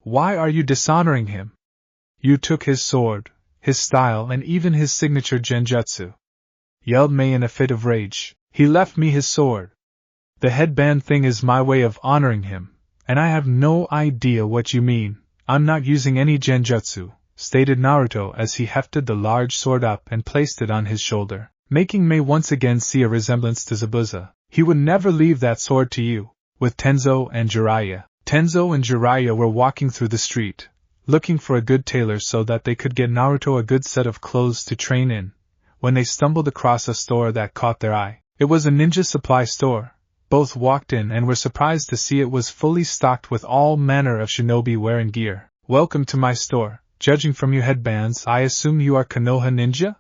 Why are you dishonoring him? You took his sword, his style, and even his signature genjutsu, yelled Mei in a fit of rage. He left me his sword. The headband thing is my way of honoring him, and I have no idea what you mean. I'm not using any genjutsu, stated Naruto as he hefted the large sword up and placed it on his shoulder, making Mei once again see a resemblance to Zabuza. He would never leave that sword to you. With Tenzo and Jiraiya. Tenzo and Jiraiya were walking through the street, looking for a good tailor so that they could get Naruto a good set of clothes to train in, when they stumbled across a store that caught their eye. It was a ninja supply store. Both walked in and were surprised to see it was fully stocked with all manner of shinobi wear and gear. Welcome to my store. Judging from your headbands, I assume you are Konoha ninja?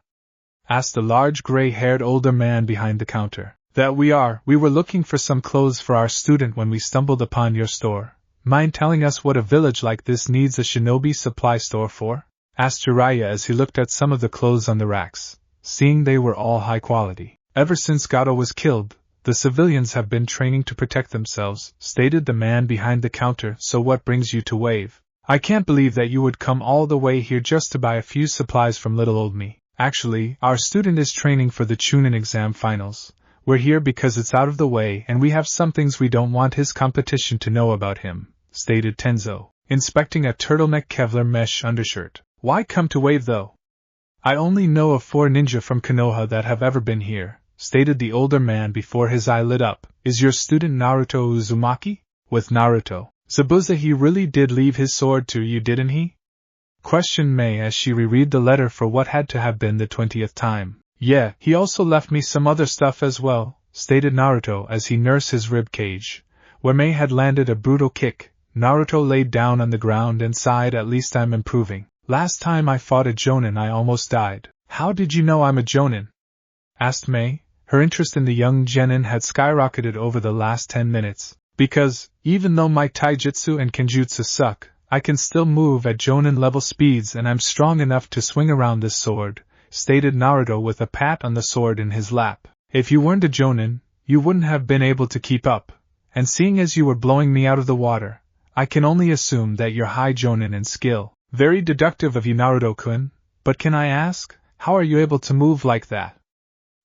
Asked a large gray-haired older man behind the counter. That we are. We were looking for some clothes for our student when we stumbled upon your store. Mind telling us what a village like this needs a shinobi supply store for? Asked Jiraiya as he looked at some of the clothes on the racks, seeing they were all high quality. Ever since Gato was killed, the civilians have been training to protect themselves, stated the man behind the counter. So what brings you to Wave? I can't believe that you would come all the way here just to buy a few supplies from little old me. Actually, our student is training for the Chunin exam finals. We're here because it's out of the way and we have some things we don't want his competition to know about him, stated Tenzo, inspecting a turtleneck Kevlar mesh undershirt. Why come to Wave though? I only know of 4 ninja from Konoha that have ever been here, stated the older man before his eye lit up. Is your student Naruto Uzumaki? With Naruto. Zabuza, he really did leave his sword to you, didn't he? Questioned Mei as she reread the letter for what had to have been the 20th time. Yeah, he also left me some other stuff as well, stated Naruto as he nursed his rib cage, where Mei had landed a brutal kick. Naruto laid down on the ground and sighed. At least I'm improving. Last time I fought a Jonin I almost died. How did you know I'm a Jonin? Asked Mei. Her interest in the young genin had skyrocketed over the last 10 minutes. Because, even though my taijutsu and kenjutsu suck, I can still move at Jonin level speeds and I'm strong enough to swing around this sword, stated Naruto with a pat on the sword in his lap. If you weren't a Jonin, you wouldn't have been able to keep up, and seeing as you were blowing me out of the water, I can only assume that you're high Jonin in skill. Very deductive of you, Naruto-kun, but can I ask, how are you able to move like that?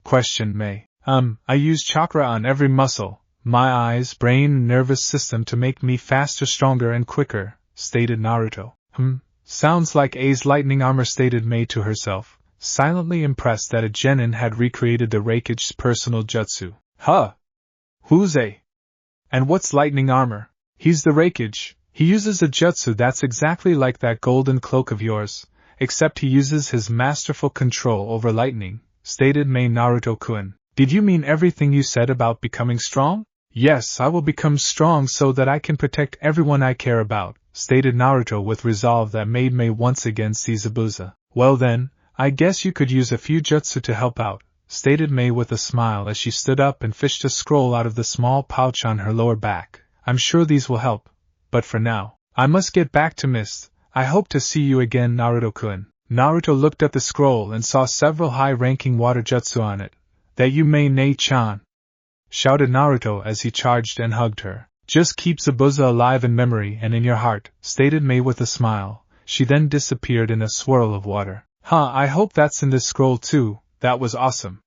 Questioned Mei. I use chakra on every muscle, my eyes, brain, and nervous system to make me faster, stronger, and quicker, stated Naruto. Sounds like A's lightning armor, stated Mei to herself, silently impressed that a genin had recreated the Raikage's personal jutsu. Huh? Who's A? And what's lightning armor? He's the Raikage. He uses a jutsu that's exactly like that golden cloak of yours, except he uses his masterful control over lightning, stated Mei. Naruto-kun, did you mean everything you said about becoming strong? Yes, I will become strong so that I can protect everyone I care about, stated Naruto with resolve that made Mei once again see Zabuza. Well then, I guess you could use a few jutsu to help out, stated Mei with a smile as she stood up and fished a scroll out of the small pouch on her lower back. I'm sure these will help. But for now, I must get back to Mist. I hope to see you again, Naruto-kun. Naruto looked at the scroll and saw several high-ranking water jutsu on it. That you may, Nei-chan, shouted Naruto as he charged and hugged her. Just keep Zabuza alive in memory and in your heart, stated Mei with a smile. She then disappeared in a swirl of water. I hope that's in this scroll too. That was awesome,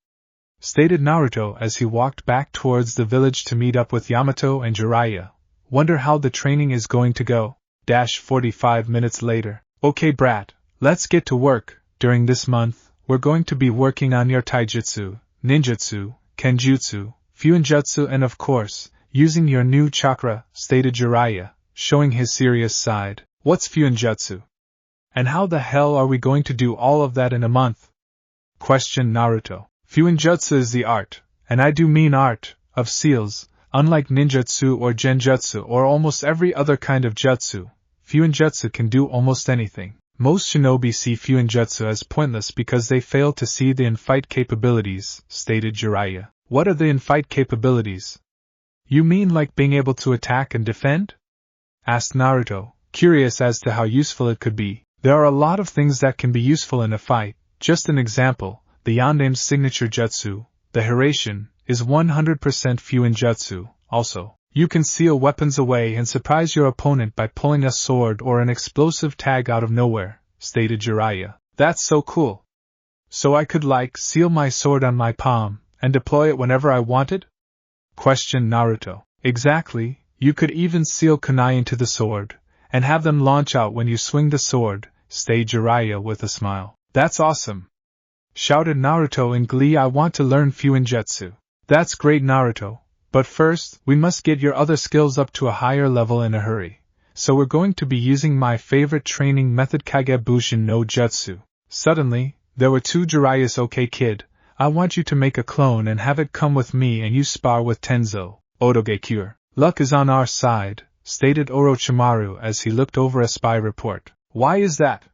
stated Naruto as he walked back towards the village to meet up with Yamato and Jiraiya. Wonder how the training is going to go. 45 minutes later. Okay, brat, let's get to work. During this month, we're going to be working on your taijutsu, ninjutsu, kenjutsu, fuinjutsu, and of course, using your new chakra, stated Jiraiya, showing his serious side. What's fuinjutsu? And how the hell are we going to do all of that in a month? Questioned Naruto. Fuinjutsu is the art, and I do mean art, of seals. Unlike ninjutsu or genjutsu or almost every other kind of jutsu, fuinjutsu can do almost anything. Most shinobi see fuinjutsu as pointless because they fail to see the in-fight capabilities, stated Jiraiya. What are the in-fight capabilities? You mean like being able to attack and defend? Asked Naruto, curious as to how useful it could be. There are a lot of things that can be useful in a fight. Just an example, the Yandame's signature jutsu, the Hiraishin, is 100% Fuinjutsu. Also, you can seal weapons away and surprise your opponent by pulling a sword or an explosive tag out of nowhere, stated Jiraiya. That's so cool. So I could seal my sword on my palm and deploy it whenever I wanted? Questioned Naruto. Exactly, you could even seal kunai into the sword, and have them launch out when you swing the sword, stated Jiraiya with a smile. That's awesome! Shouted Naruto in glee. I want to learn Fuinjutsu. That's great, Naruto, but first, we must get your other skills up to a higher level in a hurry. So we're going to be using my favorite training method, Kagebushin no Jutsu. Suddenly, there were two Jiraiyas. Okay kid, I want you to make a clone and have it come with me and you spar with Tenzo, Otoge-cure. Luck is on our side, stated Orochimaru as he looked over a spy report. Why is that?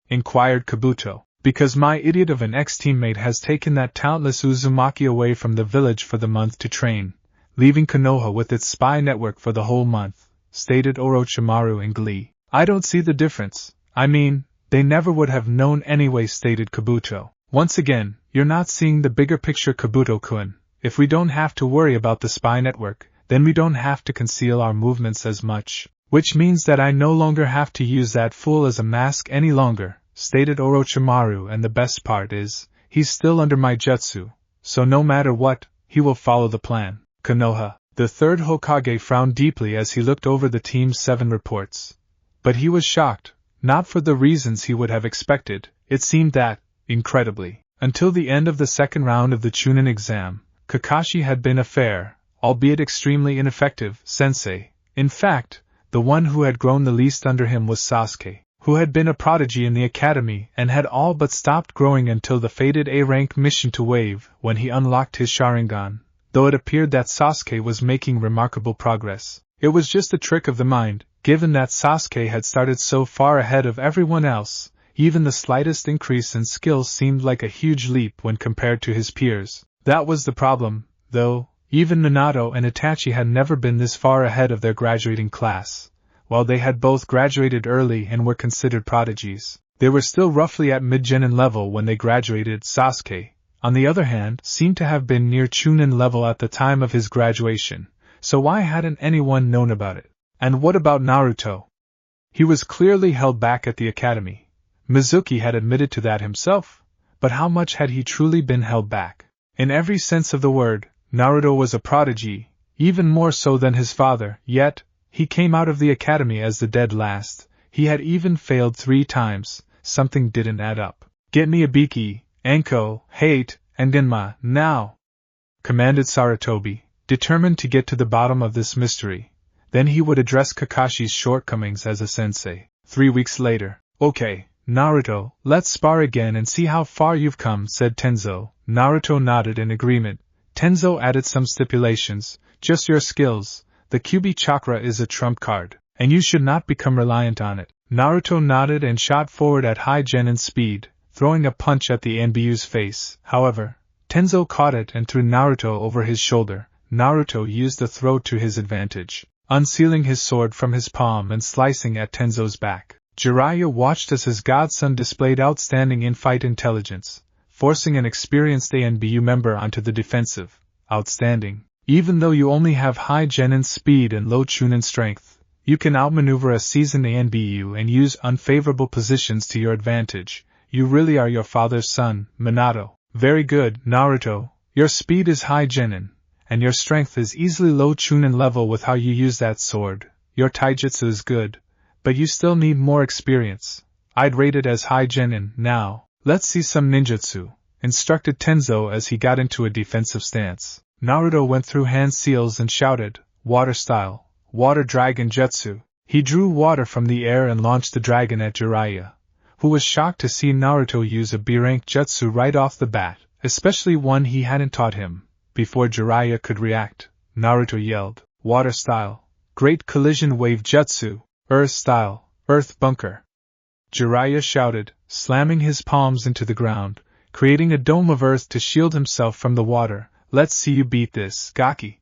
Inquired Kabuto. Because my idiot of an ex-teammate has taken that talentless Uzumaki away from the village for the month to train, leaving Konoha with its spy network for the whole month, stated Orochimaru in glee. I don't see the difference. I mean, they never would have known anyway, stated Kabuto. Once again, you're not seeing the bigger picture, Kabuto-kun. If we don't have to worry about the spy network, then we don't have to conceal our movements as much, which means that I no longer have to use that fool as a mask any longer, stated Orochimaru, and the best part is, he's still under my jutsu, so no matter what, he will follow the plan. Konoha, the third Hokage, frowned deeply as he looked over the Team 7 reports. But he was shocked, not for the reasons he would have expected. It seemed that, incredibly, until the end of the second round of the Chunin exam, Kakashi had been a fair, albeit extremely ineffective, sensei. In fact, the one who had grown the least under him was Sasuke, who had been a prodigy in the academy and had all but stopped growing until the fated A-rank mission to Wave, when he unlocked his Sharingan. Though it appeared that Sasuke was making remarkable progress, it was just a trick of the mind, given that Sasuke had started so far ahead of everyone else. Even the slightest increase in skill seemed like a huge leap when compared to his peers. That was the problem, though. Even Minato and Itachi had never been this far ahead of their graduating class. While they had both graduated early and were considered prodigies, they were still roughly at mid-genin level when they graduated. Sasuke, on the other hand, seemed to have been near Chunin level at the time of his graduation, so why hadn't anyone known about it? And what about Naruto? He was clearly held back at the academy. Mizuki had admitted to that himself, but how much had he truly been held back? In every sense of the word, Naruto was a prodigy, even more so than his father, yet, he came out of the academy as the dead last. He had even failed 3 times. Something didn't add up. Get me Ibiki, Anko, Hate, and Genma, now! Commanded Sarutobi, determined to get to the bottom of this mystery. Then he would address Kakashi's shortcomings as a sensei. 3 weeks later. Okay, Naruto, let's spar again and see how far you've come, said Tenzo. Naruto nodded in agreement. Tenzo added some stipulations. Just your skills. The Kyuubi chakra is a trump card, and you should not become reliant on it. Naruto nodded and shot forward at high genin speed, throwing a punch at the Anbyu's face. However, Tenzo caught it and threw Naruto over his shoulder. Naruto used the throw to his advantage, unsealing his sword from his palm and slicing at Tenzo's back. Jiraiya watched as his godson displayed outstanding in-fight intelligence, forcing an experienced Anbu member onto the defensive. Outstanding. Even though you only have high genin speed and low chunin strength, you can outmaneuver a seasoned Anbu and use unfavorable positions to your advantage. You really are your father's son, Minato. Very good, Naruto. Your speed is high genin, and your strength is easily low chunin level with how you use that sword. Your taijutsu is good, but you still need more experience. I'd rate it as high genin. Now, let's see some ninjutsu, instructed Tenzo as he got into a defensive stance. Naruto went through hand seals and shouted, Water style, Water Dragon Jutsu. He drew water from the air and launched the dragon at Jiraiya, who was shocked to see Naruto use a B-rank jutsu right off the bat, especially one he hadn't taught him. Before Jiraiya could react, Naruto yelled, Water style, Great Collision Wave Jutsu, Earth style, Earth Bunker. Jiraiya shouted, slamming his palms into the ground, creating a dome of earth to shield himself from the water. Let's see you beat this, Gaki.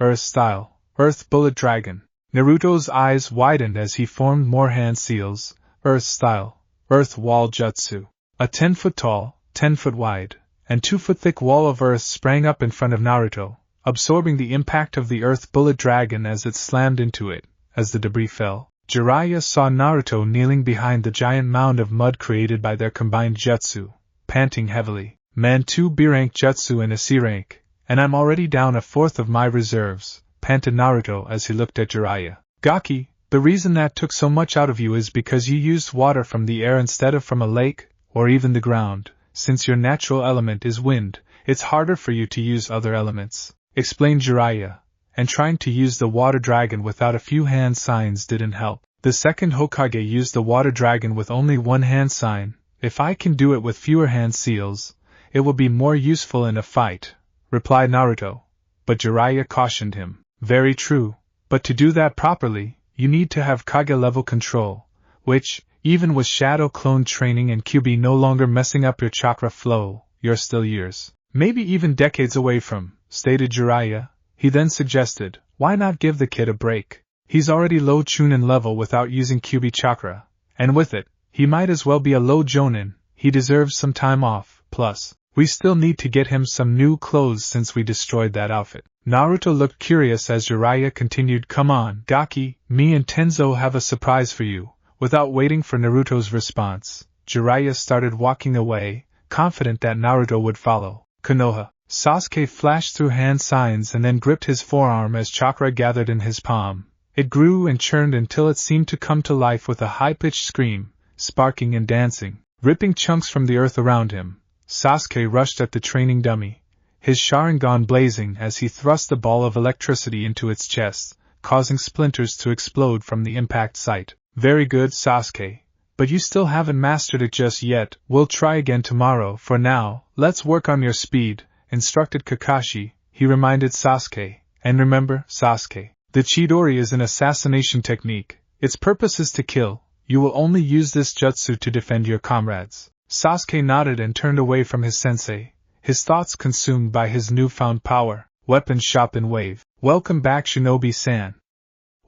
Earth style, Earth Bullet Dragon. Naruto's eyes widened as he formed more hand seals. Earth style, Earth Wall Jutsu. A 10-foot tall, 10-foot wide, and 2-foot-thick wall of earth sprang up in front of Naruto, absorbing the impact of the earth bullet dragon as it slammed into it. As the debris fell, Jiraiya saw Naruto kneeling behind the giant mound of mud created by their combined jutsu, panting heavily. Man, 2 B-rank jutsu and a C-rank, and I'm already down a fourth of my reserves, panted Naruto as he looked at Jiraiya. Gaki, the reason that took so much out of you is because you used water from the air instead of from a lake, or even the ground. Since your natural element is wind, it's harder for you to use other elements, explained Jiraiya, and trying to use the water dragon without a few hand signs didn't help. The second Hokage used the water dragon with only one hand sign. If I can do it with fewer hand seals, it will be more useful in a fight, replied Naruto. But Jiraiya cautioned him. Very true, but to do that properly, you need to have Kage-level control, which, even with shadow clone training and QB no longer messing up your chakra flow, you're still years, maybe even decades away from, stated Jiraiya. He then suggested, why not give the kid a break? He's already low Chunin level without using QB chakra, and with it, he might as well be a low Jonin. He deserves some time off, plus, we still need to get him some new clothes since we destroyed that outfit. Naruto looked curious as Jiraiya continued, come on, Gaki, me and Tenzo have a surprise for you. Without waiting for Naruto's response, Jiraiya started walking away, confident that Naruto would follow. Konoha. Sasuke flashed through hand signs and then gripped his forearm as chakra gathered in his palm. It grew and churned until it seemed to come to life with a high-pitched scream, sparking and dancing, ripping chunks from the earth around him. Sasuke rushed at the training dummy, his Sharingan blazing as he thrust a ball of electricity into its chest, causing splinters to explode from the impact site. Very good, Sasuke, but you still haven't mastered it just yet. We'll try again tomorrow. For now, let's work on your speed, instructed Kakashi. He reminded Sasuke, and remember, Sasuke, the Chidori is an assassination technique. Its purpose is to kill. You will only use this jutsu to defend your comrades. Sasuke nodded and turned away from his sensei, his thoughts consumed by his newfound power. Weapon shop in Wave. Welcome back, Shinobi-san.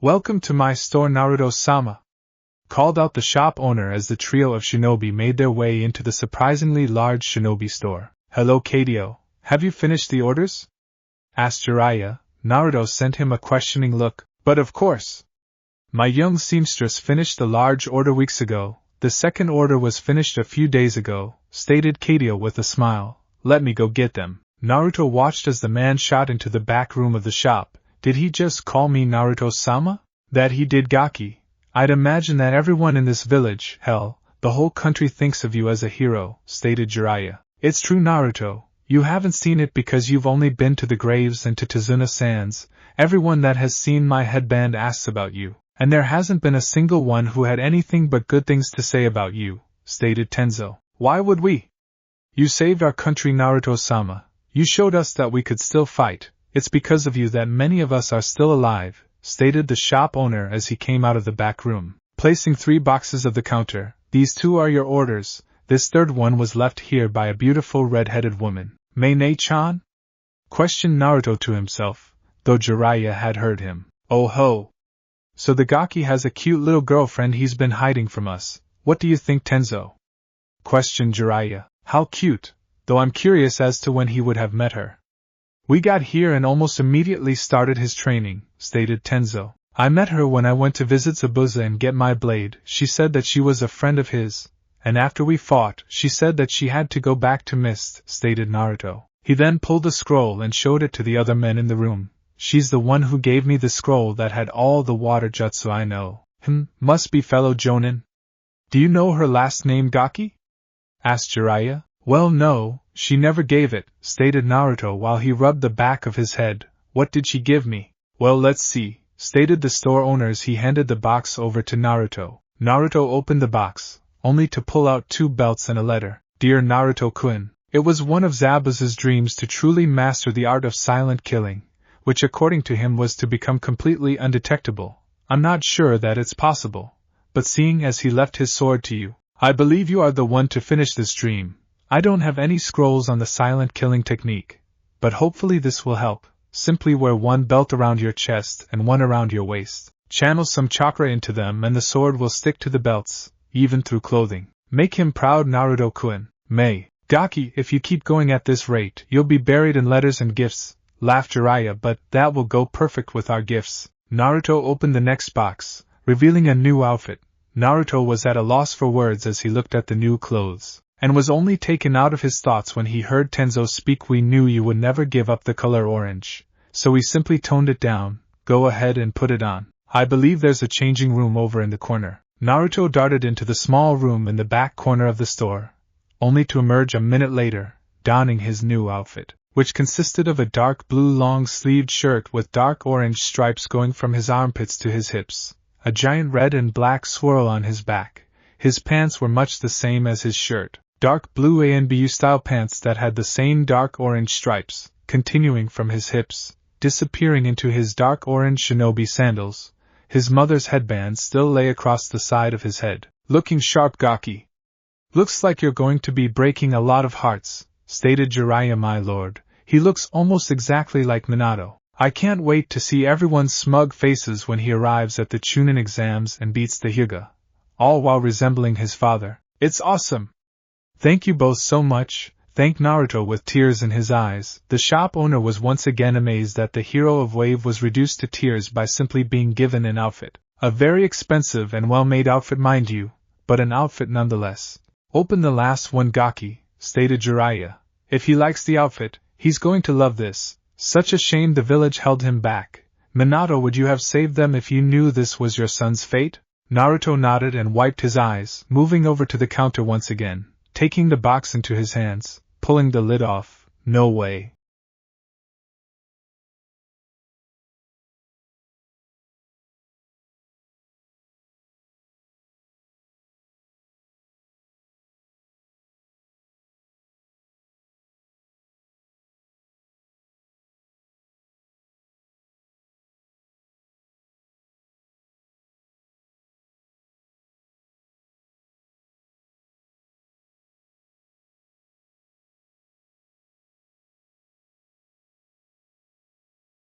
Welcome to my store, Naruto-sama, called out the shop owner as the trio of shinobi made their way into the surprisingly large shinobi store. Hello, Kadio, have you finished the orders? Asked Jiraiya. Naruto sent him a questioning look. But of course. My young seamstress finished the large order weeks ago. The second order was finished a few days ago, stated Kadio with a smile. Let me go get them. Naruto watched as the man shot into the back room of the shop. Did he just call me Naruto-sama? That he did, Gaki. I'd imagine that everyone in this village, hell, the whole country thinks of you as a hero, stated Jiraiya. It's true, Naruto. You haven't seen it because you've only been to the graves and to Tazuna Sands. Everyone that has seen my headband asks about you, and there hasn't been a single one who had anything but good things to say about you, stated Tenzo. Why would we? You saved our country, Naruto-sama. You showed us that we could still fight. It's because of you that many of us are still alive, stated the shop owner as he came out of the back room, placing 3 boxes of the counter. These 2 are your orders. This third one was left here by a beautiful red-headed woman. Mei-ne-chan? Questioned Naruto to himself, though Jiraiya had heard him. Oh ho! So the Gaki has a cute little girlfriend he's been hiding from us. What do you think, Tenzo? Questioned Jiraiya. How cute, though I'm curious as to when he would have met her. We got here and almost immediately started his training, stated Tenzo. I met her when I went to visit Zabuza and get my blade. She said that she was a friend of his, and after we fought, she said that she had to go back to Mist, stated Naruto. He then pulled a scroll and showed it to the other men in the room. She's the one who gave me the scroll that had all the water jutsu I know. Must be fellow Jonin. Do you know her last name, Gaki? Asked Jiraiya. Well, no, she never gave it, stated Naruto while he rubbed the back of his head. What did she give me? Well, let's see, stated the store owner as he handed the box over to Naruto. Naruto opened the box, only to pull out 2 belts and a letter. Dear Naruto-kun, it was one of Zabuza's dreams to truly master the art of silent killing, which according to him was to become completely undetectable. I'm not sure that it's possible, but seeing as he left his sword to you, I believe you are the one to finish this dream. I don't have any scrolls on the silent killing technique, but hopefully this will help. Simply wear 1 belt around your chest and 1 around your waist. Channel some chakra into them and the sword will stick to the belts, even through clothing. Make him proud, Naruto-kun. May. Gaki, if you keep going at this rate, you'll be buried in letters and gifts, laughed Jiraiya, but that will go perfect with our gifts. Naruto opened the next box, revealing a new outfit. Naruto was at a loss for words as he looked at the new clothes, and was only taken out of his thoughts when he heard Tenzo speak. We knew you would never give up the color orange, so we simply toned it down. Go ahead and put it on. I believe there's a changing room over in the corner. Naruto darted into the small room in the back corner of the store, only to emerge a minute later, donning his new outfit, which consisted of a dark blue long-sleeved shirt with dark orange stripes going from his armpits to his hips, a giant red and black swirl on his back. His pants were much the same as his shirt, dark blue ANBU-style pants that had the same dark orange stripes, continuing from his hips, disappearing into his dark orange shinobi sandals. His mother's headband still lay across the side of his head, looking sharp. Gaki, looks like you're going to be breaking a lot of hearts, stated Jiraiya. My lord, he looks almost exactly like Minato. I can't wait to see everyone's smug faces when he arrives at the Chunin exams and beats the Hyuga, all while resembling his father. It's awesome! Thank you both so much, thanked Naruto with tears in his eyes. The shop owner was once again amazed that the hero of Wave was reduced to tears by simply being given an outfit. A very expensive and well-made outfit, mind you, but an outfit nonetheless. Open the last one, Gaki, stated Jiraiya. If he likes the outfit, he's going to love this. Such a shame the village held him back. Minato, would you have saved them if you knew this was your son's fate? Naruto nodded and wiped his eyes, moving over to the counter once again, taking the box into his hands, pulling the lid off. No way.